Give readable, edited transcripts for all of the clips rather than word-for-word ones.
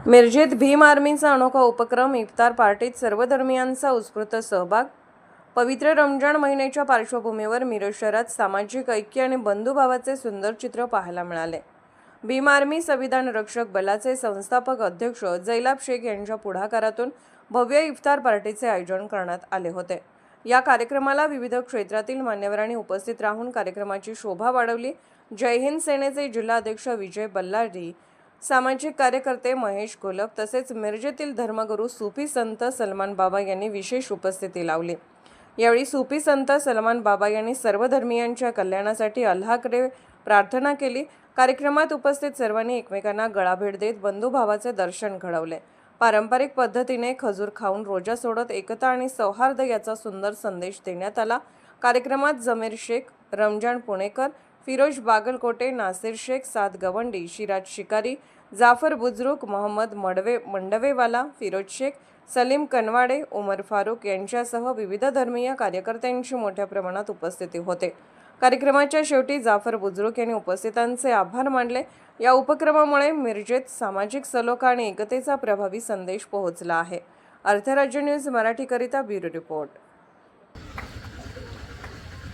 मिरजेत भीम आर्मीचा अनोखा उपक्रम, इफ्तार पार्टीत सर्व धर्मियांचा उत्स्फूर्त सहभाग। पवित्र रमजान महिन्याच्या पार्श्वभूमीवर मिरज शहरात सामाजिक ऐक्य आणि बंधुभावाचे सुंदर चित्र पाहायला मिळाले। भीम आर्मी संविधान रक्षक बलाचे संस्थापक अध्यक्ष जैलाब शेख यांच्या पुढाकारातून भव्य इफ्तार पार्टीचे आयोजन करण्यात आले होते। या कार्यक्रमाला विविध क्षेत्रातील मान्यवरांनी उपस्थित राहून कार्यक्रमाची शोभा वाढवली। जय हिंद सेनेचे जिल्हाध्यक्ष विजय बल्लारी, सामाजिक कार्यकर्ते महेश घोलप तसेच मिरजेतील धर्मगुरू सूफी संत सलमान बाबा यांनी विशेष उपस्थिती लावली। यावेळी सूफी संत सलमान बाबा यांनी सर्व धर्मियांच्या कल्याणासाठी अल्लाहकडे प्रार्थना केली। कार्यक्रमात उपस्थित सर्वांनी एकमेकांना गळाभेट देत बंधुभावाचे दर्शन घडवले। पारंपरिक पद्धतीने खजूर खाऊन रोजा सोडत एकता आणि सौहार्द याचा सुंदर संदेश देण्यात आला। कार्यक्रमात जमीर शेख, रमजान पुणेकर, फिरोज बागलकोटे, नासिर शेख, साद गवंडी, शिराज शिकारी, जाफर बुजुर्ग, मोहम्मद मंडवेवाला, फिरोज शेख, सलीम कनवाडे, उमर फारूक यांच्यासह विविध धर्मीय कार्यकर्त्यांची मोठ्या प्रमाणात उपस्थिती होते। कार्यक्रमाच्या शेवटी जाफर बुजुर्ग यांनी उपस्थितांचे आभार मानले। या उपक्रमामुळे मिरजेत सामाजिक सलोखा आणि एकतेचा प्रभावी संदेश पोहोचला आहे। Arthrajya news मराठीकरिता bureau report.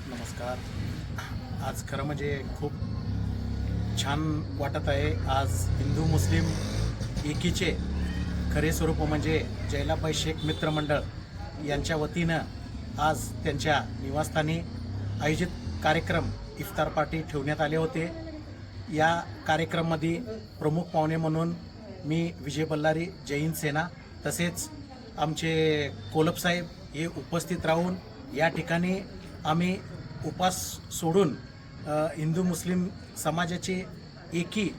नमस्कार। आज खरं म्हणजे खूप छान वाटत आहे। आज हिंदू मुस्लिम एकीचे खरे स्वरूप म्हणजे जैलाबाई शेख मित्रमंडळ यांच्या वतीनं आज त्यांच्या निवासस्थानी आयोजित कार्यक्रम इफ्तार पार्टी ठेवण्यात आले होते। या कार्यक्रमामध्ये प्रमुख पाहुणे म्हणून मी विजय बल्लारी, जय हिंद सेना तसेच आमचे कोलप साहेब हे उपस्थित राहून या ठिकाणी आम्ही उपास सोडून हिंदू मुस्लिम समाजाची एकी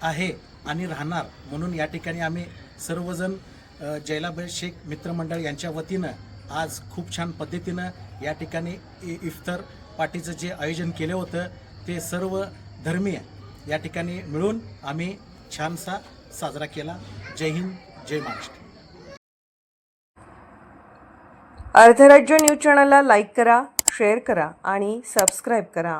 आहे आणि राहणार म्हणून या ठिकाणी आम्ही सर्वजण जैलाबाई शेख मित्रमंडळ यांच्या वतीनं आज खूप छान पद्धतीनं या ठिकाणी इफ्तार पार्टीचं जे आयोजन केलं होतं ते सर्व धर्मीय या ठिकाणी मिळून आम्ही छानसा साजरा केला। जय हिंद, जय महाराष्ट्र। अर्थराज्य न्यूज चॅनलला लाईक करा, शेअर करा आणि सबस्क्राईब करा।